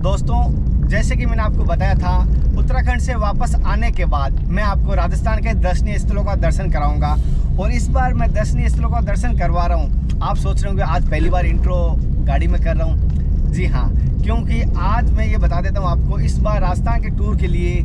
दोस्तों, जैसे कि मैंने आपको बताया था, उत्तराखंड से वापस आने के बाद मैं आपको राजस्थान के दर्शनीय स्थलों का दर्शन कराऊंगा। और इस बार मैं दर्शनीय स्थलों का दर्शन करवा रहा हूं। आप सोच रहे होंगे आज पहली बार इंट्रो गाड़ी में कर रहा हूं। जी हाँ, क्योंकि आज मैं ये बता देता हूं आपको, इस बार राजस्थान के टूर के लिए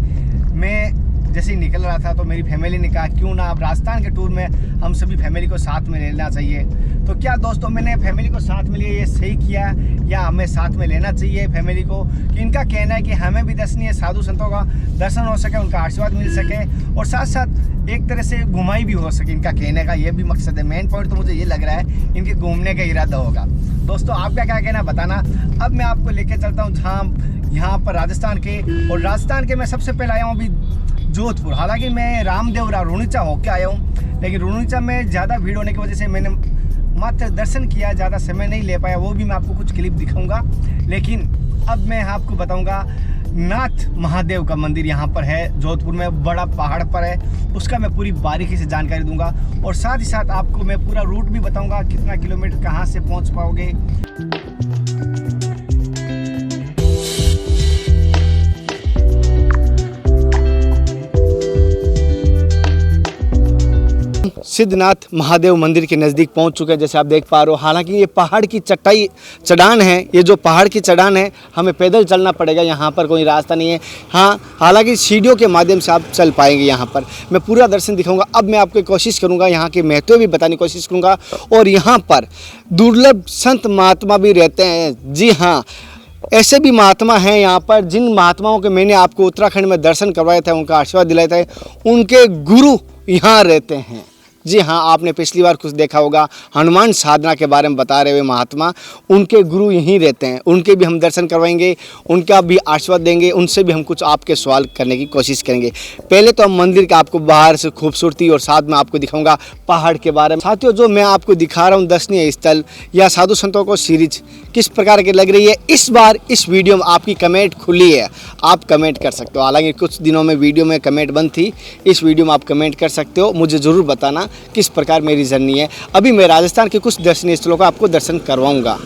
मैं जैसे ही निकल रहा था तो मेरी फैमिली ने कहा क्यों ना अब राजस्थान के टूर में हम सभी फैमिली को साथ में लेना चाहिए। तो क्या दोस्तों, मैंने फैमिली को साथ में लिया, ये सही किया या हमें साथ में लेना चाहिए फैमिली को? कि इनका कहना है कि हमें भी दर्शनीय साधु संतों का दर्शन हो सके, उनका आशीर्वाद मिल सके और साथ साथ एक तरह से घुमाई भी हो सके। इनका कहने का ये भी मकसद है। मेन पॉइंट तो मुझे ये लग रहा है इनके घूमने का इरादा होगा। दोस्तों, आपका क्या कहना बताना। अब मैं आपको लेके चलता हूँ जहाँ यहाँ पर राजस्थान के, और राजस्थान के मैं सबसे पहले आया हूँ अभी जोधपुर। हालांकि मैं रामदेव रुणीचा होके आया हूँ, लेकिन रुणीचा में ज़्यादा भीड़ होने की वजह से मैंने मात्र दर्शन किया, ज़्यादा समय नहीं ले पाया। वो भी मैं आपको कुछ क्लिप दिखाऊंगा। लेकिन अब मैं आपको बताऊंगा नाथ महादेव का मंदिर यहाँ पर है जोधपुर में, बड़ा पहाड़ पर है। उसका मैं पूरी बारीकी से जानकारी दूंगा और साथ ही साथ आपको मैं पूरा रूट भी बताऊँगा, कितना किलोमीटर कहाँ से पहुँच पाओगे। सिद्धनाथ महादेव मंदिर के नज़दीक पहुंच चुके हैं, जैसे आप देख पा रहे हो। हालांकि ये पहाड़ की चढ़ान है। ये जो पहाड़ की चढ़ान है, हमें पैदल चलना पड़ेगा। यहाँ पर कोई रास्ता नहीं है। हाँ, हालांकि सीढ़ियों के माध्यम से आप चल पाएंगे। यहाँ पर मैं पूरा दर्शन दिखाऊंगा। अब मैं आपको कोशिश करूँगा, यहाँ के महत्व भी बताने की कोशिश करूँगा। और यहाँ पर दुर्लभ संत महात्मा भी रहते हैं। जी हाँ, ऐसे भी महात्मा हैं यहाँ पर, जिन महात्माओं के मैंने आपको उत्तराखंड में दर्शन करवाए थे, उनका आशीर्वाद दिलाए थे। उनके गुरु यहाँ रहते हैं। जी हाँ, आपने पिछली बार कुछ देखा होगा, हनुमान साधना के बारे में बता रहे हुए महात्मा, उनके गुरु यहीं रहते हैं। उनके भी हम दर्शन करवाएंगे, उनका भी आशीर्वाद देंगे, उनसे भी हम कुछ आपके सवाल करने की कोशिश करेंगे। पहले तो हम मंदिर का आपको बाहर से खूबसूरती और साथ में आपको दिखाऊंगा पहाड़ के बारे में। साथियों, जो मैं आपको दिखा रहा हूँ दर्शनीय स्थल या साधु संतों को सीरीज किस प्रकार की लग रही है, इस बार इस वीडियो में आपकी कमेंट खुली है। आप कमेंट कर सकते हो। हालांकि कुछ दिनों में वीडियो में कमेंट बंद थी, इस वीडियो में आप कमेंट कर सकते हो। मुझे ज़रूर बताना किस प्रकार मेरी जर्नी है। अभी मैं राजस्थान के कुछ दर्शनीय स्थलों का आपको दर्शन करवाऊंगा।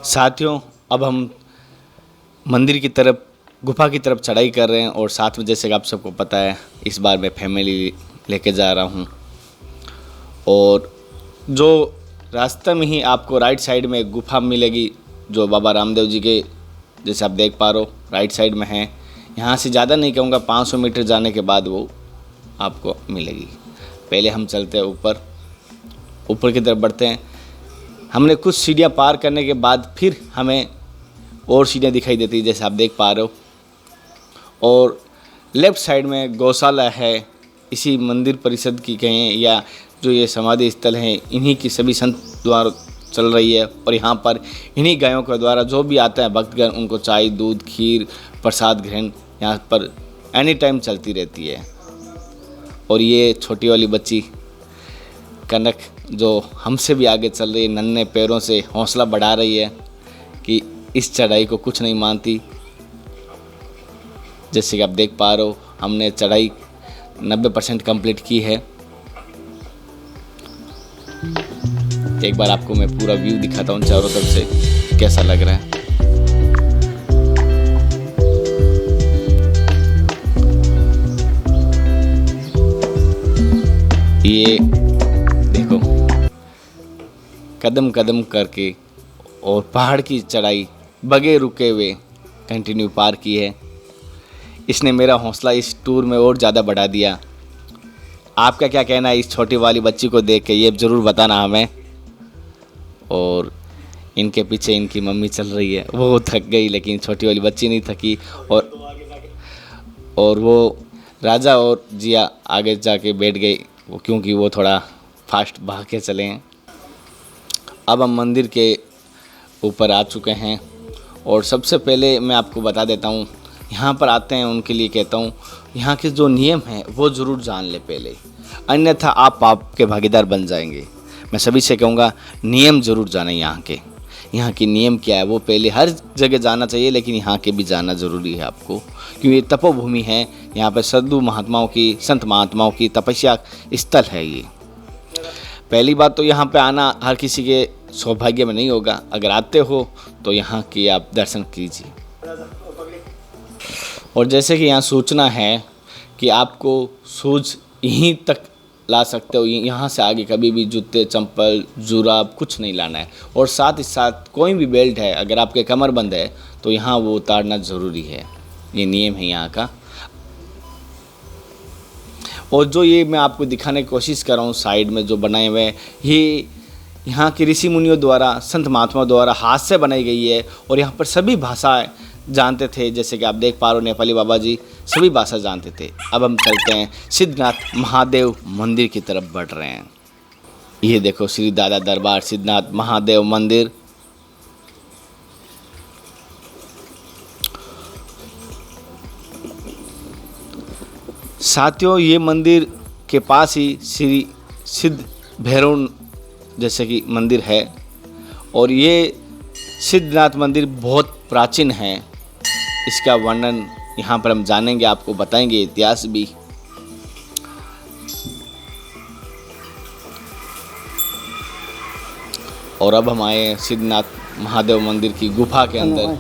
साथियों, अब हम मंदिर की तरफ, गुफा की तरफ चढ़ाई कर रहे हैं। और साथ में, जैसे कि आप सबको पता है, इस बार मैं फैमिली लेके जा रहा हूँ। और जो रास्ते में ही आपको राइट साइड में एक गुफा मिलेगी, जो बाबा रामदेव जी के, जैसे आप देख पा रहे हो, राइट साइड में है। यहाँ से ज़्यादा नहीं कहूँगा, 500 मीटर जाने के बाद वो आपको मिलेगी। पहले हम चलते हैं ऊपर की तरफ बढ़ते हैं। हमने कुछ सीढ़ियाँ पार करने के बाद फिर हमें और सीढ़ियाँ दिखाई देती है, जैसे आप देख पा रहे हो। और लेफ़्ट साइड में गौशाला है। इसी मंदिर परिषद की कहें या जो ये समाधि स्थल हैं, इन्हीं की सभी संत द्वारा चल रही है। और यहाँ पर इन्हीं गायों के द्वारा जो भी आता है भक्तगण, उनको चाय, दूध, खीर, प्रसाद ग्रहण यहाँ पर एनी टाइम चलती रहती है। और ये छोटी वाली बच्ची कनक, जो हमसे भी आगे चल रही है, नन्हे पैरों से हौसला बढ़ा रही है कि इस चढ़ाई को कुछ नहीं मानती। जैसे कि आप देख पा रहे हो, हमने चढ़ाई 90% कंप्लीट की है। एक बार आपको मैं पूरा व्यू दिखाता हूँ चारों तरफ से, कैसा लग रहा है। ये देखो, कदम कदम करके और पहाड़ की चढ़ाई बगैर रुके हुए कंटिन्यू पार की है। इसने मेरा हौसला इस टूर में और ज़्यादा बढ़ा दिया। आपका क्या कहना है इस छोटी वाली बच्ची को देख के, ये ज़रूर बताना हमें। और इनके पीछे इनकी मम्मी चल रही है, वो थक गई, लेकिन छोटी वाली बच्ची नहीं थकी। और वो राजा और जिया आगे जाके बैठ गई, वो क्योंकि वो थोड़ा फास्ट भाग के चले हैं। अब हम मंदिर के ऊपर आ चुके हैं। और सबसे पहले मैं आपको बता देता हूँ, यहाँ पर आते हैं उनके लिए कहता हूँ, यहाँ के जो नियम हैं वो ज़रूर जान ले पहले, अन्यथा आप पाप के भागीदार बन जाएंगे। मैं सभी से कहूँगा, नियम ज़रूर जानें यहाँ के। यहाँ की नियम क्या है वो पहले हर जगह जाना चाहिए, लेकिन यहाँ के भी जाना ज़रूरी है आपको, क्योंकि ये तपोभूमि है। यहाँ पर साधु महात्माओं की, संत महात्माओं की तपस्या स्थल है ये। पहली बात तो यहाँ पे आना हर किसी के सौभाग्य में नहीं होगा। अगर आते हो तो यहाँ की आप दर्शन कीजिए। और जैसे कि यहाँ सूचना है कि आपको शूज यहीं तक ला सकते हो, यहाँ से आगे कभी भी जूते, चंपल, जुराब कुछ नहीं लाना है। और साथ ही साथ कोई भी बेल्ट है, अगर आपके कमर बंद है तो यहाँ वो उतारना ज़रूरी है। ये नियम है यहाँ का। और जो ये मैं आपको दिखाने की कोशिश कर रहा हूँ साइड में जो बनाए हुए हैं, ये यहाँ के ऋषि मुनियों द्वारा, संत महात्माओं द्वारा हाथ से बनाई गई है। और यहाँ पर सभी भाषाएं जानते थे, जैसे कि आप देख पा रहे हो नेपाली बाबा जी सभी भाषा जानते थे। अब हम चलते हैं सिद्धनाथ महादेव मंदिर की तरफ बढ़ रहे हैं। ये देखो श्री दादा दरबार सिद्धनाथ महादेव मंदिर। साथियों, ये मंदिर के पास ही श्री सिद्ध भैरव जैसे कि मंदिर है। और ये सिद्धनाथ मंदिर बहुत प्राचीन है। इसका वर्णन यहाँ पर हम जानेंगे, आपको बताएंगे इतिहास भी। और अब हम आए सिद्धनाथ महादेव मंदिर की गुफा के अंदर,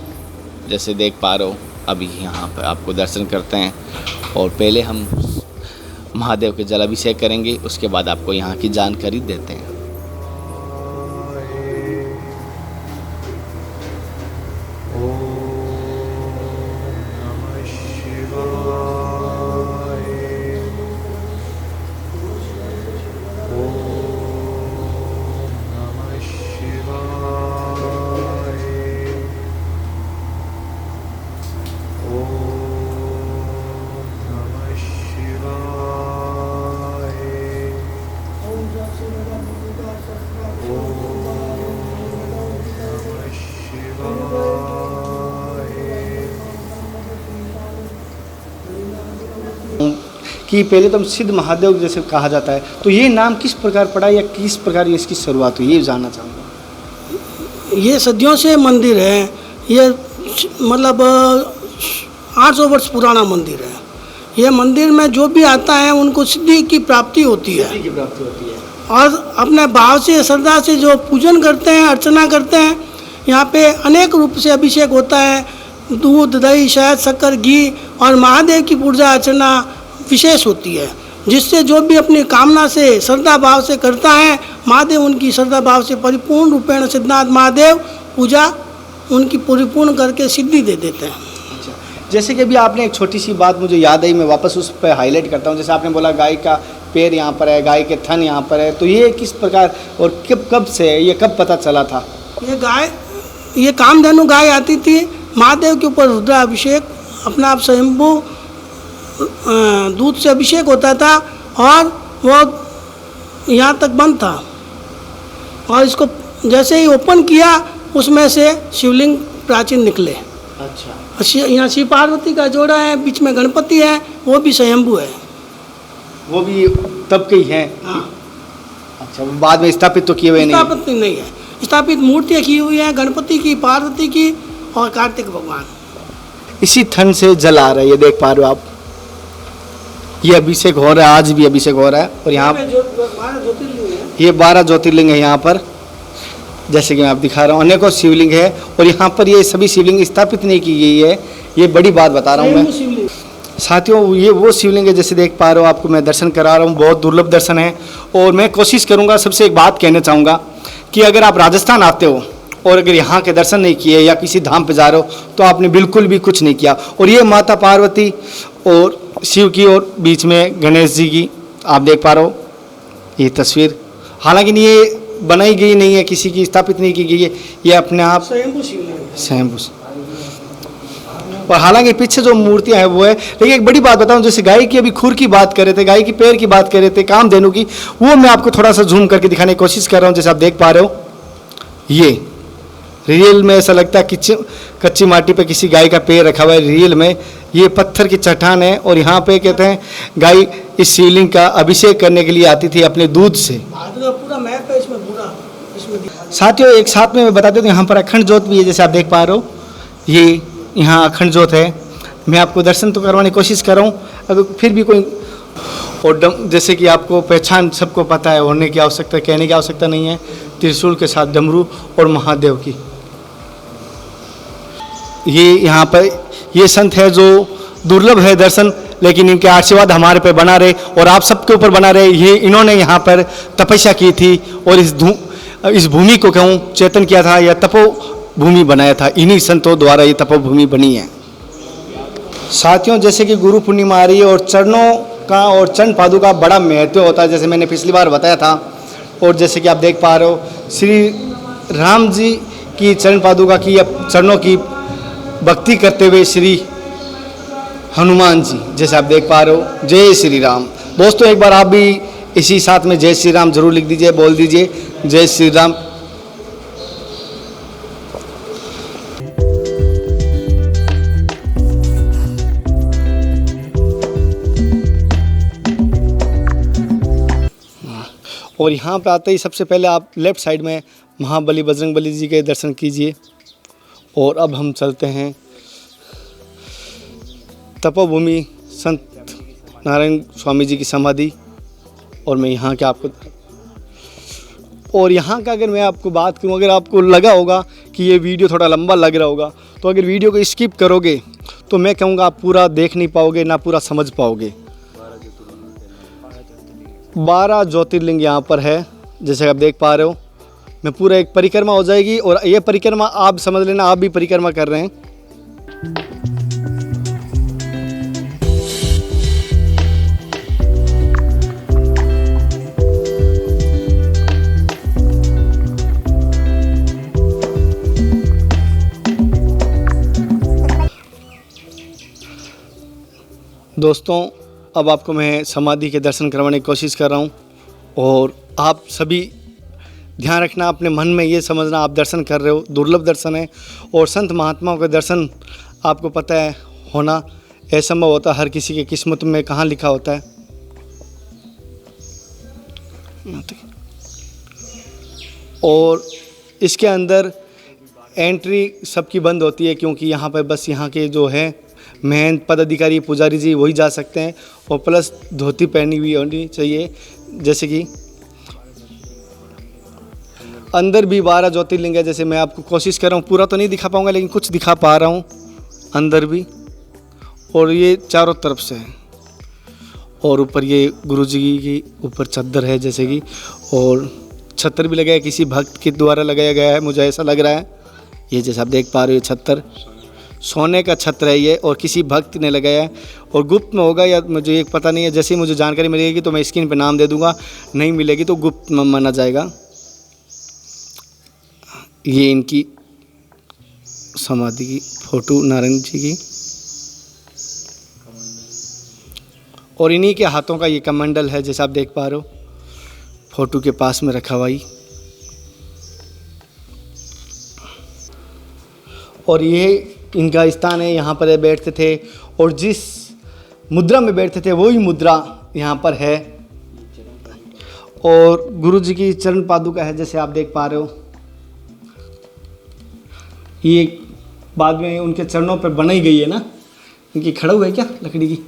जैसे देख पा रहे हो। अभी यहाँ पर आपको दर्शन करते हैं और पहले हम महादेव के जलाभिषेक करेंगे, उसके बाद आपको यहाँ की जानकारी देते हैं। कि पहले तो सिद्ध महादेव जैसे कहा जाता है, तो ये नाम किस प्रकार पड़ा या किस प्रकार इसकी शुरुआत हुई, ये जानना चाहूँगा। ये सदियों से मंदिर है। ये मतलब 800 वर्ष पुराना मंदिर है। ये मंदिर में जो भी आता है उनको सिद्धि की प्राप्ति होती है। और अपने भाव से, श्रद्धा से जो पूजन करते हैं, अर्चना करते हैं, यहाँ पे अनेक रूप से अभिषेक होता है। दूध, दही, शहद, शक्कर, घी और महादेव की पूजा अर्चना विशेष होती है, जिससे जो भी अपनी कामना से, श्रद्धा भाव से करता है, महादेव उनकी श्रद्धा भाव से परिपूर्ण रूपेण सिद्धनाथ महादेव पूजा उनकी परिपूर्ण करके सिद्धि दे देते हैं। अच्छा, जैसे कि अभी आपने एक छोटी सी बात मुझे याद आई, मैं वापस उस पर हाईलाइट करता हूँ। जैसे आपने बोला गाय का पैर यहाँ पर है, गाय के थन यहाँ पर है, तो ये किस प्रकार और कब से है, ये कब पता चला था? ये कामधेनु गाय आती थी, महादेव के ऊपर रुद्राभिषेक अपना आप स्वयंभू दूध से अभिषेक होता था और वो यहाँ तक बंद था। और इसको जैसे ही ओपन किया उसमें से शिवलिंग प्राचीन निकले। अच्छा, यहाँ शिव पार्वती का जोड़ा है, बीच में गणपति है, वो भी स्वयंभू है। वो भी तब के ही हैं? हाँ। अच्छा, बाद में स्थापित तो किए हुए नहीं? स्थापित नहीं है, स्थापित मूर्तियाँ की हुई हैं गणपति की, पार्वती की और कार्तिक भगवान। इसी थन से जल आ रहा है, ये देख पा रहे हो आप। ये अभिषेक हो रहा है, आज भी अभिषेक हो रहा है। और यहाँ ये 12 ज्योतिर्लिंग है यहाँ पर, जैसे कि मैं आप दिखा रहा हूँ। अनेकों शिवलिंग है और यहाँ पर ये सभी शिवलिंग स्थापित नहीं की गई है। ये बड़ी बात बता रहा हूँ मैं साथियों। ये वो शिवलिंग है, जैसे देख पा रहे हो, आपको मैं दर्शन करा रहा हूँ। बहुत दुर्लभ दर्शन है। और मैं कोशिश करूँगा, सबसे एक बात कहना चाहूँगा कि अगर आप राजस्थान आते हो और अगर यहाँ के दर्शन नहीं किए या किसी धाम पे जा रहे हो तो आपने बिल्कुल भी कुछ नहीं किया। और ये माता पार्वती और शिव की और बीच में गणेश जी की आप देख पा रहे हो ये तस्वीर। हालांकि ये बनाई गई नहीं है, किसी की स्थापित नहीं की गई है, ये अपने आप स्वयंभू। और हालांकि पीछे जो मूर्तियां हैं वो है। लेकिन एक बड़ी बात बताऊं, जैसे गाय की अभी खुर की बात कर रहे थे, गाय की पैर की बात कर रहे थे, कामधेनु की, वो मैं आपको थोड़ा सा जूम करके दिखाने की कोशिश कर रहा हूँ। जैसे आप देख पा रहे हो, ये रियल में ऐसा लगता है कि कच्ची माटी पे किसी गाय का पैर रखा हुआ है। रियल में ये पत्थर की चट्टान है। और यहाँ पे कहते हैं गाय इस शिवलिंग का अभिषेक करने के लिए आती थी अपने दूध से। पूरा मैप है इसमें पूरा। साथियों एक साथ में मैं बता देता हूँ, यहाँ पर अखंड ज्योत भी है जैसे आप देख पा रहे हो। ये यहाँ अखंड ज्योत है। मैं आपको दर्शन तो करवाने की कोशिश कर रहा हूँ, अगर फिर भी कोई और जैसे कि आपको पहचान सबको पता है, होने की आवश्यकता, कहने की आवश्यकता नहीं है। त्रिशूल के साथ डमरू और महादेव की ये यहाँ पर ये संत है जो दुर्लभ है दर्शन, लेकिन इनके आशीर्वाद हमारे पे बना रहे और आप सबके ऊपर बना रहे। ये इन्होंने यहाँ पर तपस्या की थी और इस भूमि को कहूँ चेतन किया था या तपो भूमि बनाया था। इन्हीं संतों द्वारा ये तपोभूमि बनी है। साथियों जैसे कि गुरु पूर्णिमा आ रही है और चरणों का और चरण पादुका का बड़ा महत्व होता है, जैसे मैंने पिछली बार बताया था। और जैसे कि आप देख पा रहे हो श्री राम जी की चरण पादुका की या चरणों की भक्ति करते हुए श्री हनुमान जी, जैसे आप देख पा रहे हो। जय श्री राम। दोस्तों एक बार आप भी इसी साथ में जय श्री राम जरूर लिख दीजिए, बोल दीजिए जय श्री राम। और यहाँ पे आते ही सबसे पहले आप लेफ़्ट साइड में महाबली बजरंगबली जी के दर्शन कीजिए। और अब हम चलते हैं तपोभूमि संत नारायण स्वामी जी की समाधि। और मैं यहाँ के आपको और यहाँ का अगर मैं आपको बात करूँ, अगर आपको लगा होगा कि ये वीडियो थोड़ा लंबा लग रहा होगा, तो अगर वीडियो को स्किप करोगे तो मैं कहूँगा आप पूरा देख नहीं पाओगे, ना पूरा समझ पाओगे। 12 ज्योतिर्लिंग यहाँ पर है जैसे आप देख पा रहे हो। मैं पूरा एक परिक्रमा हो जाएगी और ये परिक्रमा आप समझ लेना आप भी परिक्रमा कर रहे हैं। दोस्तों अब आपको मैं समाधि के दर्शन करवाने की कोशिश कर रहा हूँ और आप सभी ध्यान रखना, अपने मन में ये समझना आप दर्शन कर रहे हो, दुर्लभ दर्शन है। और संत महात्माओं का दर्शन आपको पता है होना असंभव होता है, हर किसी के किस्मत में कहाँ लिखा होता है। और इसके अंदर एंट्री सबकी बंद होती है, क्योंकि यहाँ पर बस यहाँ के जो है मेन पदाधिकारी पुजारी जी वही जा सकते हैं और प्लस धोती पहनी हुई होनी चाहिए। जैसे कि अंदर भी 12 ज्योतिर्लिंग है, जैसे मैं आपको कोशिश कर रहा हूँ, पूरा तो नहीं दिखा पाऊँगा लेकिन कुछ दिखा पा रहा हूँ अंदर भी। और ये चारों तरफ से है और ऊपर ये गुरु जी की ऊपर चद्दर है जैसे कि, और छत्र भी लगाया किसी भक्त के द्वारा लगाया गया है, मुझे ऐसा लग रहा है। ये जैसे आप देख पा रहे हो छत्र सोने का छत्र है ये और किसी भक्त ने लगाया है और गुप्त में होगा या मुझे एक पता नहीं है। जैसे ही मुझे जानकारी मिलेगी तो मैं स्क्रीन पे नाम दे दूंगा, नहीं मिलेगी तो गुप्त माना जाएगा। ये इनकी समाधि की फोटो नारायण जी की और इन्हीं के हाथों का ये कमंडल है जैसे आप देख पा रहे हो, फोटो के पास में रखा हुआ ही। और ये इनका स्थान है, यहाँ पर बैठते थे और जिस मुद्रा में बैठते थे वही मुद्रा यहाँ पर है। और गुरु जी की चरण पादुका है जैसे आप देख पा रहे हो। ये बाद में उनके चरणों पर बनाई गई है ना, इनकी खड़ा हुआ है क्या लकड़ी की।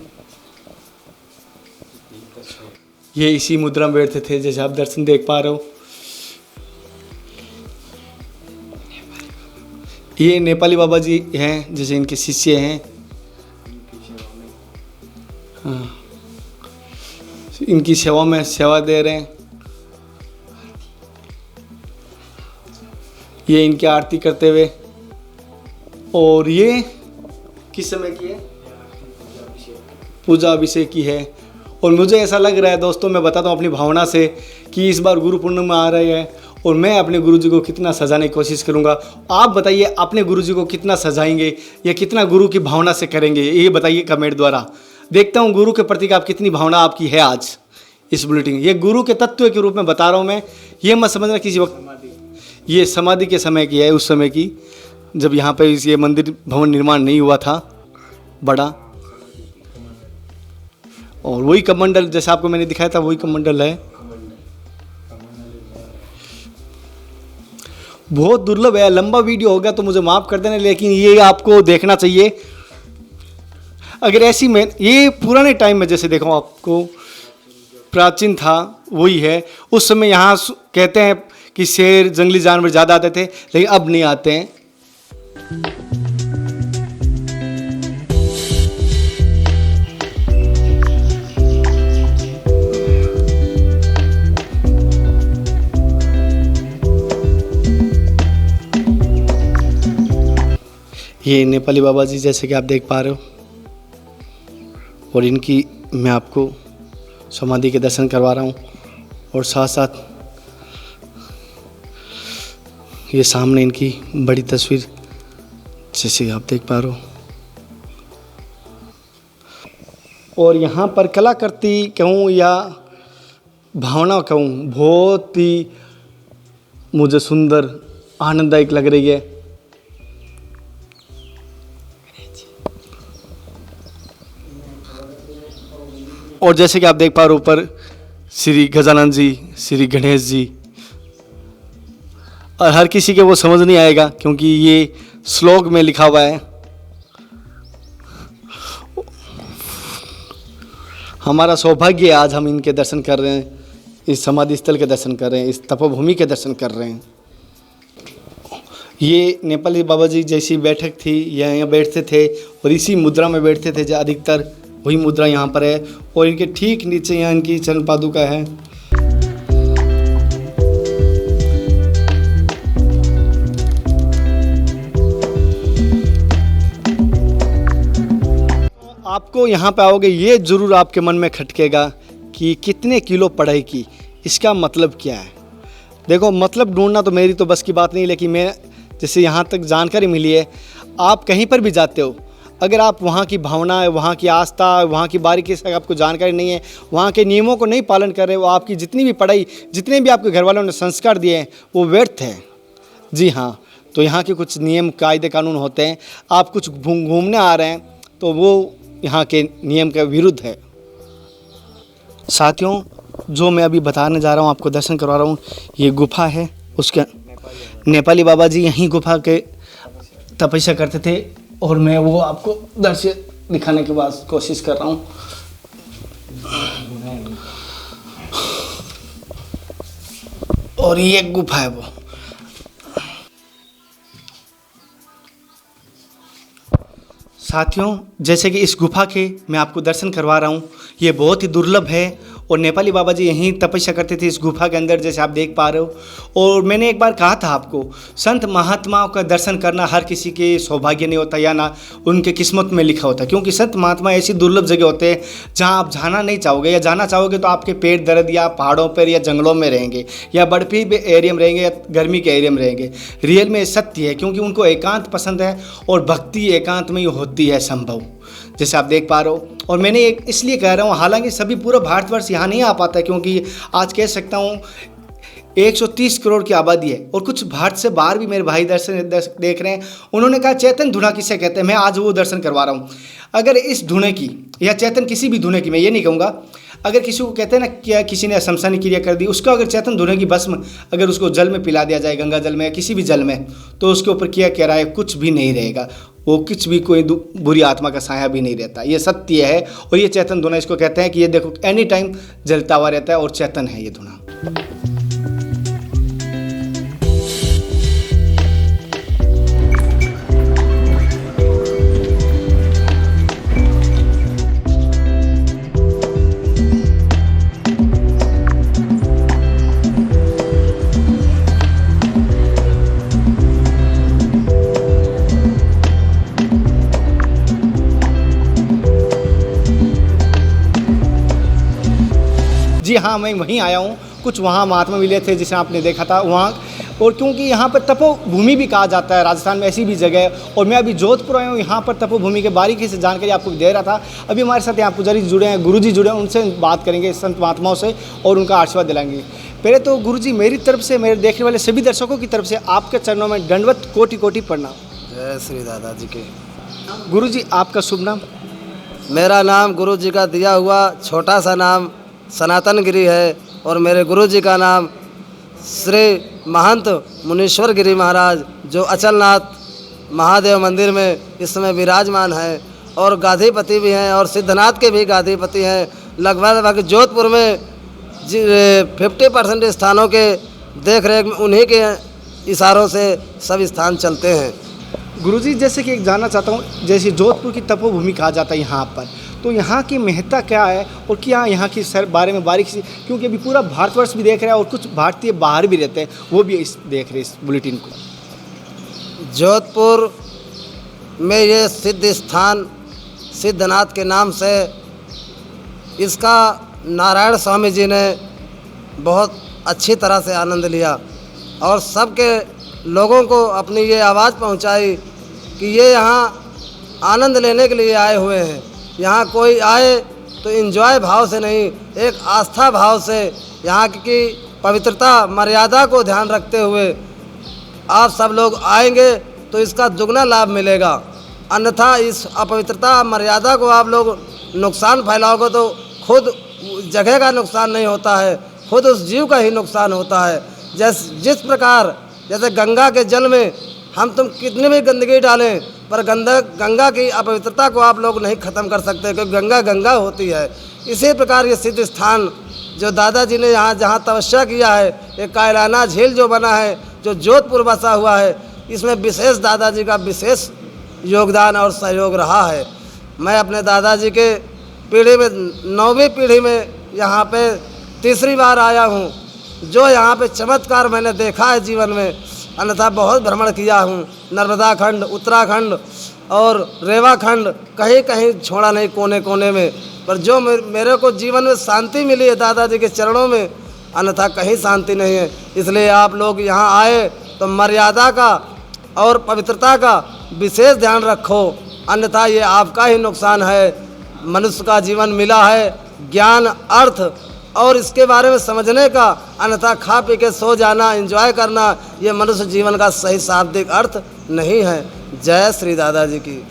ये इसी मुद्रा में बैठते थे जैसे आप दर्शन देख पा रहे हो। ये नेपाली बाबा जी हैं जैसे इनके शिष्य हैं। हाँ, इनकी सेवा में सेवा दे रहे हैं। ये इनकी आरती करते हुए। और ये किस समय की है? पूजा अभिषेक की है। और मुझे ऐसा लग रहा है दोस्तों, मैं बताता हूँ अपनी भावना से कि इस बार गुरु पूर्णिमा आ रही है और मैं अपने गुरु जी को कितना सजाने की कोशिश करूँगा। आप बताइए अपने गुरु जी को कितना सजाएंगे या कितना गुरु की भावना से करेंगे, ये बताइए कमेंट द्वारा। देखता हूँ गुरु के प्रति आप कितनी भावना आपकी है आज इस बुलेटिन। ये गुरु के तत्व के रूप में बता रहा हूँ मैं, ये मत समझना किसी वक्त। ये समाधि के समय की है, उस समय की जब यहाँ पे ये मंदिर भवन निर्माण नहीं हुआ था बड़ा। और वही कमंडल जैसा आपको मैंने दिखाया था वही कमंडल है। बहुत दुर्लभ है। लंबा वीडियो होगा तो मुझे माफ़ कर देना, लेकिन ये आपको देखना चाहिए। अगर ऐसी में ये पुराने टाइम में जैसे देखो आपको प्राचीन था वही है। उस समय यहाँ कहते हैं कि शेर जंगली जानवर ज़्यादा आते थे, लेकिन अब नहीं आते हैं। ये नेपाली बाबा जी जैसे कि आप देख पा रहे हो, और इनकी मैं आपको समाधि के दर्शन करवा रहा हूँ, और साथ साथ ये सामने इनकी बड़ी तस्वीर जैसे आप देख पा रहे हो। और यहाँ पर कलाकृति कहूँ या भावना कहूँ, बहुत ही मुझे सुंदर आनंददायक लग रही है। और जैसे कि आप देख पा रहे हो ऊपर श्री गजानन जी, श्री गणेश जी, और हर किसी के वो समझ नहीं आएगा क्योंकि ये श्लोक में लिखा हुआ है। हमारा सौभाग्य है आज हम इनके दर्शन कर रहे हैं, इस समाधि स्थल के दर्शन कर रहे हैं, इस तपोभूमि के दर्शन कर रहे हैं। ये नेपाली बाबा जी जैसी बैठक थी, यहाँ बैठते थे और इसी मुद्रा में बैठते थे, जो अधिकतर वही मुद्रा यहाँ पर है। और इनके ठीक नीचे यहाँ इनकी चरण पादुका है। आपको यहाँ पे आओगे ये ज़रूर आपके मन में खटकेगा कि कितने किलो पढ़ाई की, इसका मतलब क्या है। देखो मतलब ढूंढना तो मेरी तो बस की बात नहीं, लेकिन मैं जैसे यहाँ तक जानकारी मिली है, आप कहीं पर भी जाते हो, अगर आप वहाँ की भावना, वहाँ की आस्था, वहाँ की बारीकी से आपको जानकारी नहीं है, वहाँ के नियमों को नहीं पालन कर रहे हो, आपकी जितनी भी पढ़ाई, जितने भी आपके घर वालों ने संस्कार दिए हैं वो व्यर्थ है। जी हाँ, तो यहाँ के कुछ नियम कायदे कानून होते हैं। आप कुछ घूमने आ रहे हैं तो वो यहाँ के नियम के विरुद्ध है। साथियों, जो मैं अभी बताने जा रहा हूँ, आपको दर्शन करवा रहा हूँ, ये गुफा है। उसके नेपाली बाबा जी यहीं गुफा के तपस्या करते थे, और मैं वो आपको दर्शन दिखाने के बाद कोशिश कर रहा हूँ। और ये गुफा है वो। साथियों, जैसे कि इस गुफा के मैं आपको दर्शन करवा रहा हूँ, ये बहुत ही दुर्लभ है, और नेपाली बाबा जी यहीं तपस्या करते थे इस गुफा के अंदर, जैसे आप देख पा रहे हो। और मैंने एक बार कहा था आपको, संत महात्माओं का दर्शन करना हर किसी के सौभाग्य नहीं होता, या ना उनके किस्मत में लिखा होता, क्योंकि संत महात्मा ऐसी दुर्लभ जगह होते हैं जहाँ आप जाना नहीं चाहोगे, या जाना चाहोगे तो आपके पेट दर्द या पहाड़ों पर या जंगलों में रहेंगे, या बर्फी एरिया में रहेंगे, या गर्मी के एरिया में रहेंगे। रियल में सत्य है, क्योंकि उनको एकांत पसंद है, और भक्ति एकांत में ही होती है संभव, जैसे आप देख पा रहे हो। और मैंने एक इसलिए कह रहा हूँ, हालांकि सभी पूरा भारतवर्ष यहाँ नहीं आ पाता है, क्योंकि आज कह सकता हूँ 130 करोड़ की आबादी है, और कुछ भारत से बाहर भी मेरे भाई दर्शन देख रहे हैं। उन्होंने कहा चैतन धुना किसे कहते हैं, मैं आज वो दर्शन करवा रहा हूँ। अगर इस धुने की, या चैतन किसी भी धुने की, मैं ये नहीं कहूँगा, अगर किसी को कहते हैं ना क्या किसी ने शमशानी क्रिया कर दी, उसका अगर चैतन धुने की भस्म अगर उसको जल में पिला दिया जाए, गंगा जल में या किसी भी जल में, तो उसके ऊपर किया कह रहा है कुछ भी नहीं रहेगा, वो कुछ भी कोई बुरी आत्मा का साया भी नहीं रहता। ये सत्य है, और ये चैतन धुना इसको कहते हैं कि ये देखो एनी टाइम जलता हुआ रहता है, और चैतन है ये धुना। जी हाँ, मैं वहीं आया हूँ। कुछ वहाँ महात्मा मिले थे जिसे आपने देखा था वहाँ, और क्योंकि यहाँ पर तपोभूमि भी कहा जाता है, राजस्थान में ऐसी भी जगह है। और मैं अभी जोधपुर आया हूँ, यहाँ पर तपोभूमि के बारीकी से जानकारी आपको दे रहा था। अभी हमारे साथ यहाँ पुजारी जुड़े हैं, गुरुजी जुड़े हैं, उनसे बात करेंगे संत महात्माओं से, और उनका आशीर्वाद दिलाएंगे। पहले तो गुरुजी मेरी तरफ से, मेरे देखने वाले सभी दर्शकों की तरफ से आपके चरणों में दंडवत कोटि कोटि प्रणाम। जय श्री दादाजी के। गुरुजी आपका शुभ नाम? मेरा नाम गुरु जी का दिया हुआ छोटा सा नाम सनातन गिरी है, और मेरे गुरु जी का नाम श्री महंत मुनीश्वर गिरी महाराज जो अचलनाथ महादेव मंदिर में इस समय विराजमान हैं और गादीपति भी हैं और सिद्धनाथ के भी गादीपति हैं। लगभग जोधपुर में 50% स्थानों के देख रेख में उन्हीं के इशारों से सब स्थान चलते हैं। गुरुजी जैसे कि एक जानना चाहता हूँ, जैसे जोधपुर की तपोभूमि कहा जाता है यहाँ पर, तो यहाँ की महत्ता क्या है और क्या यहाँ की बारे में बारीक सी, क्योंकि अभी पूरा भारतवर्ष भी देख रहा है और कुछ भारतीय बाहर भी रहते हैं, वो भी देख रहे इस बुलेटिन को। जोधपुर में ये सिद्ध स्थान सिद्धनाथ के नाम से, इसका नारायण स्वामी जी ने बहुत अच्छी तरह से आनंद लिया और सबके लोगों को अपनी ये आवाज़ पहुंचाई कि ये यहाँ आनंद लेने के लिए आए हुए हैं। यहाँ कोई आए तो एंजॉय भाव से नहीं, एक आस्था भाव से यहाँ की पवित्रता मर्यादा को ध्यान रखते हुए आप सब लोग आएंगे तो इसका दुगना लाभ मिलेगा। अन्यथा इस अपवित्रता मर्यादा को आप लोग नुकसान फैलाओगे तो खुद जगह का नुकसान नहीं होता है, खुद उस जीव का ही नुकसान होता है। जिस प्रकार जैसे गंगा के जल में हम तुम कितनी भी गंदगी डालें पर गंगा की अपवित्रता को आप लोग नहीं ख़त्म कर सकते, क्योंकि गंगा गंगा होती है। इसी प्रकार ये सिद्ध स्थान जो दादाजी ने यहाँ जहाँ तपस्या किया है, एक कायलाना झील जो बना है जो जोधपुर बसा हुआ है, इसमें विशेष दादाजी का विशेष योगदान और सहयोग रहा है। मैं अपने दादाजी के पीढ़ी में 9वीं पीढ़ी में यहाँ पे तीसरी बार आया हूँ। जो यहाँ पे चमत्कार मैंने देखा है जीवन में, अन्यथा बहुत भ्रमण किया हूँ, नर्मदा खंड, उत्तराखंड और रेवा खंड, कहीं कहीं छोड़ा नहीं कोने कोने में। पर जो मेरे को जीवन में शांति मिली है दादाजी के चरणों में, अन्यथा कहीं शांति नहीं है। इसलिए आप लोग यहाँ आए तो मर्यादा का और पवित्रता का विशेष ध्यान रखो, अन्यथा ये आपका ही नुकसान है। मनुष्य का जीवन मिला है ज्ञान, अर्थ और इसके बारे में समझने का, अन्यथा खा पी के सो जाना, एंजॉय करना, ये मनुष्य जीवन का सही शाब्दिक अर्थ नहीं है। जय श्री दादाजी की।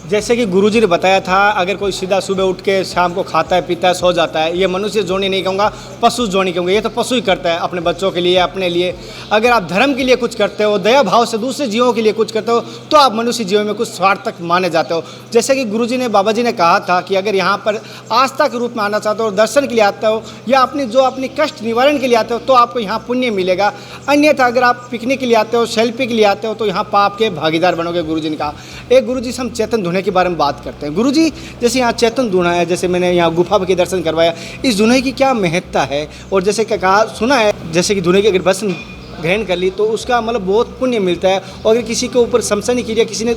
जैसे कि गुरुजी ने बताया था, अगर कोई सीधा सुबह उठ के शाम को खाता है, पीता है, सो जाता है, ये मनुष्य जोनी नहीं कहूँगा, पशु जोनी कहूँगा। ये तो पशु ही करता है अपने बच्चों के लिए, अपने लिए। अगर आप धर्म के लिए कुछ करते हो, दया भाव से दूसरे जीवों के लिए कुछ करते हो, तो आप मनुष्य जीवन में कुछ स्वार्थक माने जाते हो। जैसे कि गुरुजी ने, बाबा जी ने कहा था कि अगर यहाँ पर आस्था के रूप में आना चाहते हो, दर्शन के लिए आते हो या अपनी कष्ट निवारण के लिए आते हो, तो आपको यहाँ पुण्य मिलेगा। अन्यथा अगर आप पिकनिक के लिए आते हो, सेल्फी के लिए आते हो, तो यहाँ पाप के भागीदार बनोगे। गुरुजी ने कहा। एक गुरुजी से हम चेतन धुने के बारे में बात करते हैं। गुरुजी, जैसे यहाँ चेतन धुना है, जैसे मैंने यहाँ गुफा के दर्शन करवाया, इस धुने की क्या महत्ता है? और जैसे क्या कहा सुना है, जैसे कि धुने की अगर भस्म ग्रहण कर ली तो उसका मतलब बहुत पुण्य मिलता है, और अगर किसी के ऊपर शमशानी क्रिया किसी ने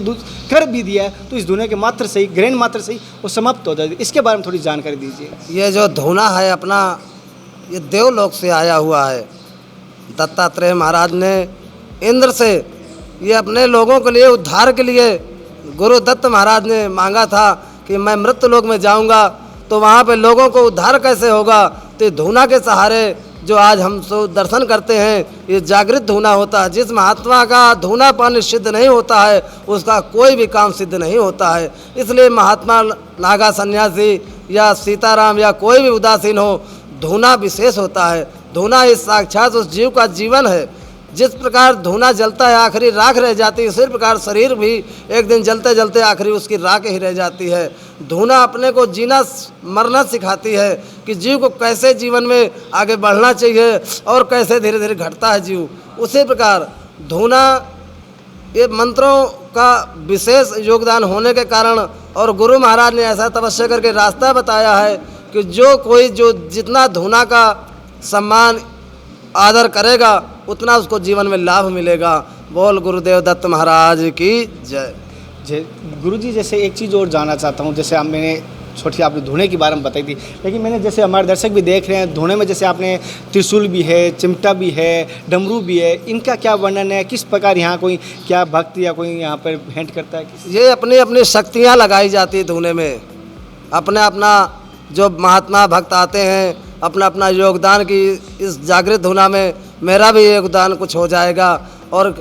कर भी दिया है तो इस धुने के मात्र से ही, ग्रहण मात्र से ही वो समाप्त हो जाती है। इसके बारे में थोड़ी जानकारी दीजिए। ये जो धुना है अपना, ये देवलोक से आया हुआ है। दत्तात्रेय महाराज ने इंद्र से ये अपने लोगों के लिए, उद्धार के लिए गुरु दत्त महाराज ने मांगा था कि मैं मृत्यु लोक में जाऊंगा तो वहाँ पे लोगों को उद्धार कैसे होगा। तो धुना के सहारे जो आज हम सब दर्शन करते हैं, ये जागृत धुना होता है। जिस महात्मा का धुनापन सिद्ध नहीं होता है, उसका कोई भी काम सिद्ध नहीं होता है। इसलिए महात्मा, नागा सन्यासी या सीताराम या कोई भी उदासीन हो, धुना विशेष होता है। धुना ही साक्षात उस जीव का जीवन है। जिस प्रकार धुना जलता है आखिरी राख रह जाती है, उसी प्रकार शरीर भी एक दिन जलते जलते आखिरी उसकी राख ही रह जाती है। धुना अपने को जीना मरना सिखाती है कि जीव को कैसे जीवन में आगे बढ़ना चाहिए और कैसे धीरे धीरे घटता है जीव। उसी प्रकार धुना, ये मंत्रों का विशेष योगदान होने के कारण, और गुरु महाराज ने ऐसा तपस्या करके रास्ता बताया है कि जो जितना धुना का सम्मान आदर करेगा उतना उसको जीवन में लाभ मिलेगा। बोल गुरुदेव दत्त महाराज की जय। गुरुजी, जैसे एक चीज़ और जानना चाहता हूँ। जैसे मैंने छोटी आपने धुने के बारे में बताई थी, लेकिन मैंने जैसे हमारे दर्शक भी देख रहे हैं, धुने में जैसे आपने त्रिशूल भी है, चिमटा भी है, डमरू भी है, इनका क्या वर्णन है? किस प्रकार यहाँ कोई क्या भक्त या कोई यहाँ पर भेंट करता है? ये अपनी अपनी शक्तियाँ लगाई जाती है धुने में। अपना जो महात्मा भक्त आते हैं, अपना अपना योगदान की इस जागृत धुना में मेरा भी योगदान कुछ हो जाएगा और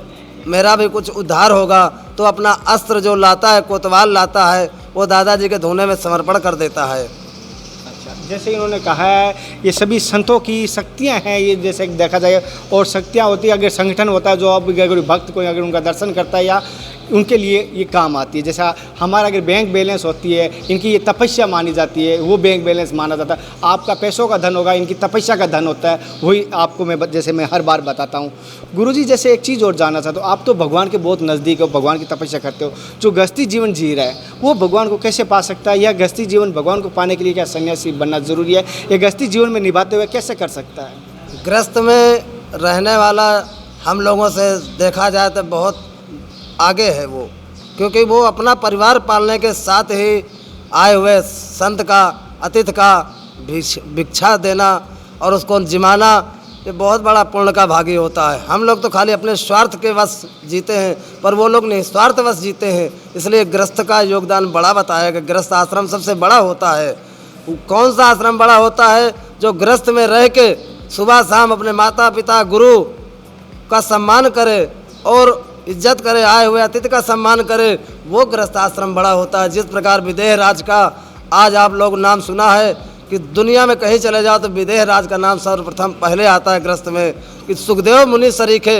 मेरा भी कुछ उद्धार होगा। तो अपना अस्त्र जो लाता है, कोतवाल लाता है, वो दादाजी के धुने में समर्पण कर देता है। अच्छा, जैसे इन्होंने कहा है, ये सभी संतों की शक्तियाँ हैं, ये जैसे देखा जाए, और शक्तियाँ होती है, अगर संगठन होता है जो अब अगर भक्त कोई अगर उनका दर्शन करता है या उनके लिए ये काम आती है। जैसा हमारा अगर बैंक बैलेंस होती है, इनकी ये तपस्या मानी जाती है, वो बैंक बैलेंस माना जाता है। आपका पैसों का धन होगा, इनकी तपस्या का धन होता है, वही आपको मैं जैसे मैं हर बार बताता हूँ। गुरुजी जैसे एक चीज़ और जानना चाहता हूँ, आप तो भगवान के बहुत नज़दीक हो, भगवान की तपस्या करते हो, जो गृहस्थी जीवन जी रहा है वो भगवान को कैसे पा सकता है, या गृहस्थी जीवन भगवान को पाने के लिए क्या सन्यासी बनना ज़रूरी है, या गृहस्थी जीवन में निभाते हुए कैसे कर सकता है? गृहस्थ में रहने वाला हम लोगों से देखा जाए तो बहुत आगे है वो, क्योंकि वो अपना परिवार पालने के साथ ही आए हुए संत का, अतिथि का भिक्षा देना और उसको जिमाना, ये बहुत बड़ा पुण्य का भागी होता है। हम लोग तो खाली अपने स्वार्थ के वश जीते हैं, पर वो लोग निस्वार्थ वश जीते हैं। इसलिए गृहस्थ का योगदान बड़ा बताया कि गृहस्थ आश्रम सबसे बड़ा होता है। कौन सा आश्रम बड़ा होता है? जो गृहस्थ में रह के सुबह शाम अपने माता पिता गुरु का सम्मान करे और इज्जत करे, आए हुए अतिथि का सम्मान करे, वो गृहस्थ आश्रम बड़ा होता है। जिस प्रकार विदेह राज का आज आप लोग नाम सुना है कि दुनिया में कहीं चले जाओ तो विदेह राज का नाम सर्वप्रथम पहले आता है गृहस्थ में, कि सुखदेव मुनि सरीखे,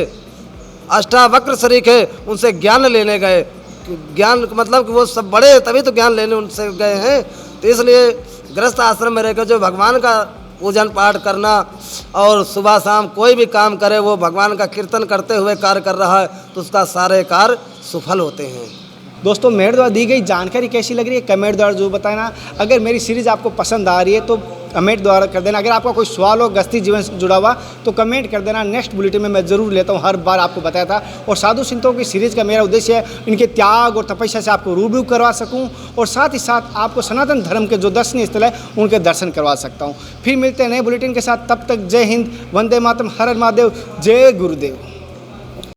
अष्टावक्र सरीखे, उनसे ज्ञान लेने गए। ज्ञान मतलब कि वो सब बड़े तभी तो ज्ञान लेने उनसे गए हैं। तो इसलिए गृहस्थ आश्रम में रहकर जो भगवान का पूजन पाठ करना और सुबह शाम कोई भी काम करे, वो भगवान का कीर्तन करते हुए कार्य कर रहा है, तो उसका सारे कार्य सफल होते हैं। दोस्तों, मेरे द्वारा दी गई जानकारी कैसी लग रही है कमेंट द्वारा जो बताना। अगर मेरी सीरीज़ आपको पसंद आ रही है तो कमेंट द्वारा कर देना। अगर आपका कोई सवाल हो गृहस्थी जीवन से जुड़ा हुआ तो कमेंट कर देना। नेक्स्ट बुलेटिन में मैं ज़रूर लेता हूँ, हर बार आपको बताया था। और साधु संतों की सीरीज़ का मेरा उद्देश्य है इनके त्याग और तपस्या से आपको रूबरू करवा सकूँ, और साथ ही साथ आपको सनातन धर्म के जो दर्शनीय स्थल है उनके दर्शन करवा सकता हूँ। फिर मिलते हैं नए बुलेटिन के साथ, तब तक जय हिंद, वंदे मातरम, हर हर महादेव, जय गुरुदेव।